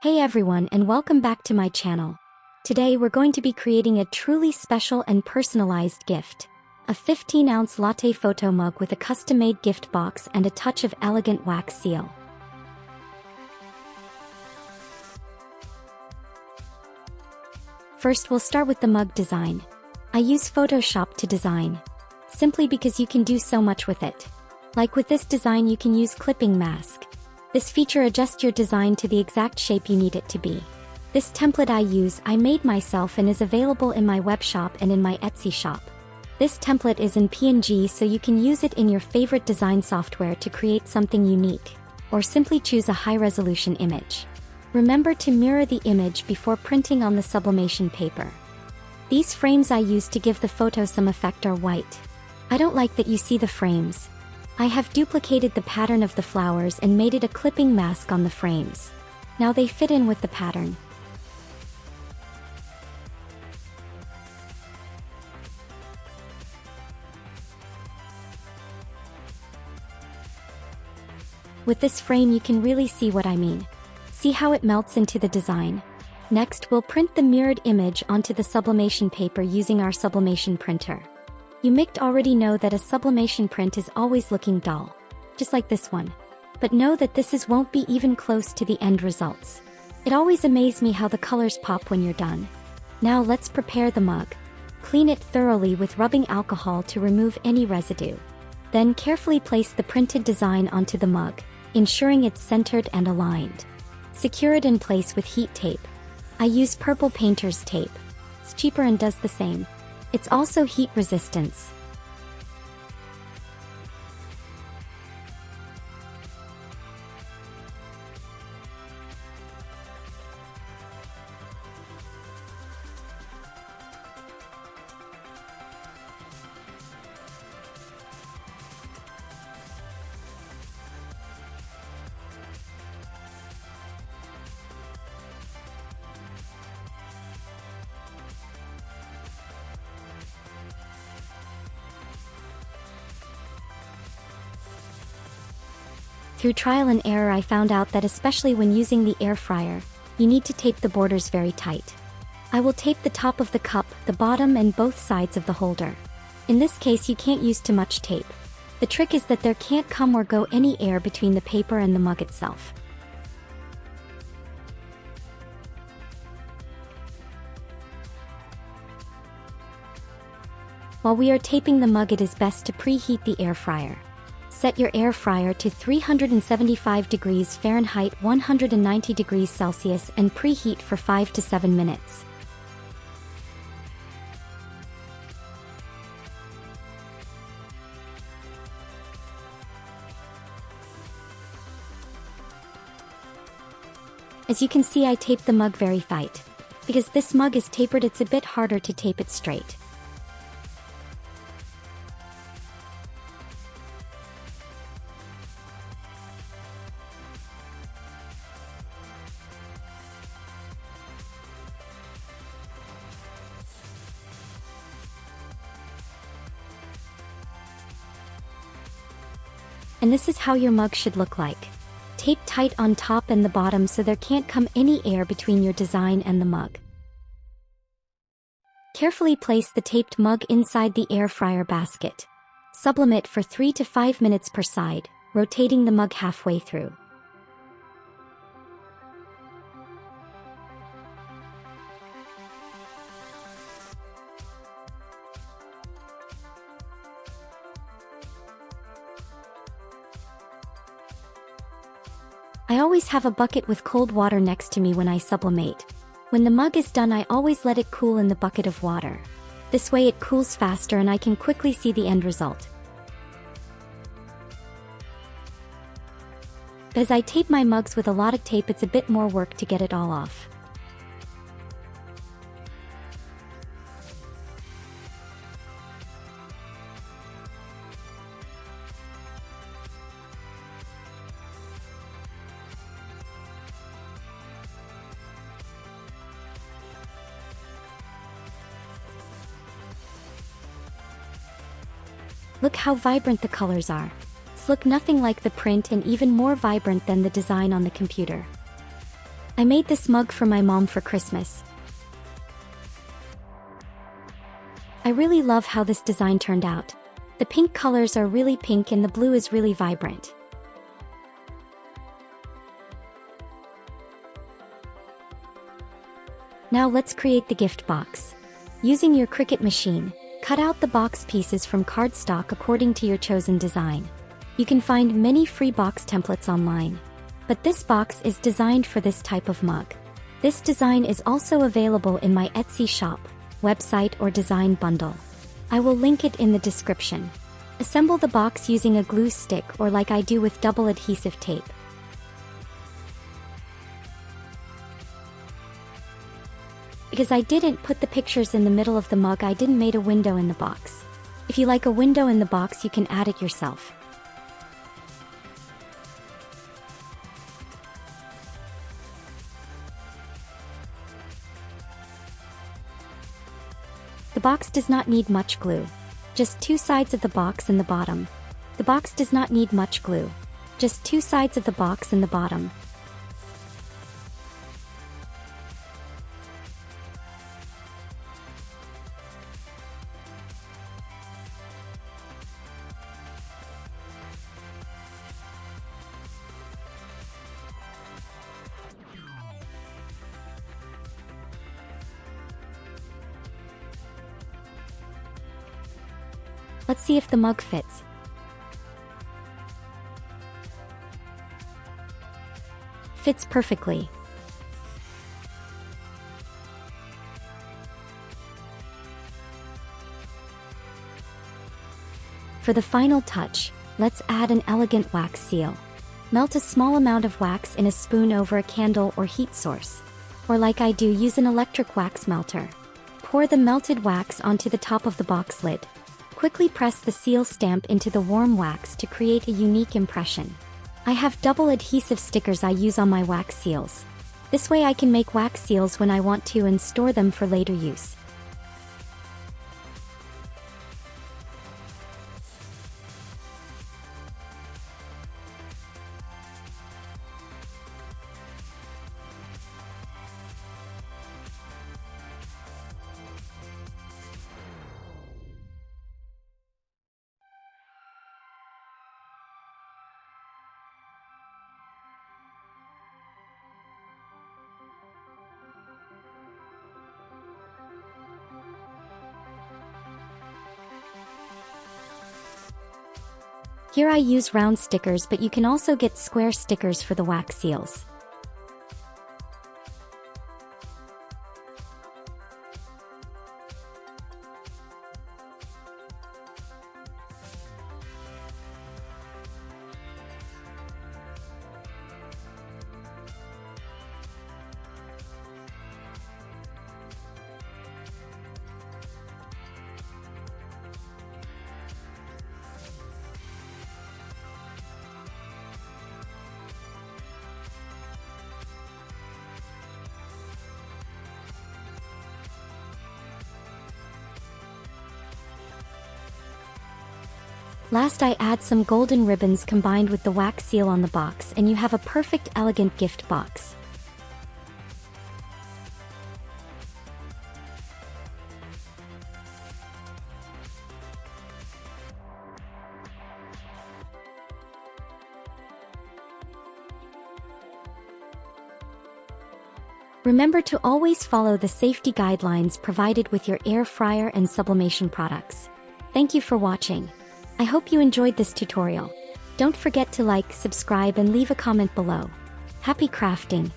Hey everyone, and welcome back to my channel. Today we're going to be creating a truly special and personalized gift. A 15-ounce latte photo mug with a custom-made gift box and a touch of elegant wax seal. First we'll start with the mug design. I use Photoshop to design, simply because you can do so much with it. Like with this design, you can use clipping mask. This feature adjusts your design to the exact shape you need it to be. This template I made myself and is available in my web shop and in my Etsy shop. This template is in PNG, so you can use it in your favorite design software to create something unique, or simply choose a high-resolution image. Remember to mirror the image before printing on the sublimation paper. These frames I use to give the photo some effect are white. I don't like that you see the frames. I have duplicated the pattern of the flowers and made it a clipping mask on the frames. Now they fit in with the pattern. With this frame you can really see what I mean. See how it melts into the design? Next we'll print the mirrored image onto the sublimation paper using our sublimation printer. You might already know that a sublimation print is always looking dull, just like this one. But know that this won't be even close to the end results. It always amazes me how the colors pop when you're done. Now let's prepare the mug. Clean it thoroughly with rubbing alcohol to remove any residue. Then carefully place the printed design onto the mug, ensuring it's centered and aligned. Secure it in place with heat tape. I use purple painter's tape. It's cheaper and does the same. It's also heat resistance. Through trial and error I found out that especially when using the air fryer, you need to tape the borders very tight. I will tape the top of the cup, the bottom and both sides of the holder. In this case you can't use too much tape. The trick is that there can't come or go any air between the paper and the mug itself. While we are taping the mug, it is best to preheat the air fryer. Set your air fryer to 375 degrees Fahrenheit 190 degrees Celsius and preheat for 5 to 7 minutes. As you can see, I taped the mug very tight. Because this mug is tapered, it's a bit harder to tape it straight. And this is how your mug should look like. Tape tight on top and the bottom so there can't come any air between your design and the mug. Carefully place the taped mug inside the air fryer basket. Sublimate for 3 to 5 minutes per side, rotating the mug halfway through. I always have a bucket with cold water next to me when I sublimate. When the mug is done, I always let it cool in the bucket of water. This way it cools faster and I can quickly see the end result. As I tape my mugs with a lot of tape, it's a bit more work to get it all off. Look how vibrant the colors are. Look nothing like the print and even more vibrant than the design on the computer. I made this mug for my mom for Christmas. I really love how this design turned out. The pink colors are really pink and the blue is really vibrant. Now let's create the gift box. Using your CRICUT machine, cut out the box pieces from cardstock according to your chosen design. You can find many free box templates online. But this box is designed for this type of mug. This design is also available in my Etsy shop, website or design bundle. I will link it in the description. Assemble the box using a glue stick or like I do with double adhesive tape. Because I didn't put the pictures in the middle of the mug, I didn't make a window in the box. If you like a window in the box, you can add it yourself. The box does not need much glue. Just two sides of the box and the bottom. The box does not need much glue. Just two sides of the box and the bottom. Let's see if the mug fits. Fits perfectly. For the final touch, let's add an elegant wax seal. Melt a small amount of wax in a spoon over a candle or heat source. Or like I do, use an electric wax melter. Pour the melted wax onto the top of the box lid. Quickly press the seal stamp into the warm wax to create a unique impression. I have double adhesive stickers I use on my wax seals. This way I can make wax seals when I want to and store them for later use. Here I use round stickers, but you can also get square stickers for the wax seals. Last, I add some golden ribbons combined with the wax seal on the box, and you have a perfect, elegant gift box. Remember to always follow the safety guidelines provided with your air fryer and sublimation products. Thank you for watching. I hope you enjoyed this tutorial. Don't forget to like, subscribe, and leave a comment below. Happy crafting!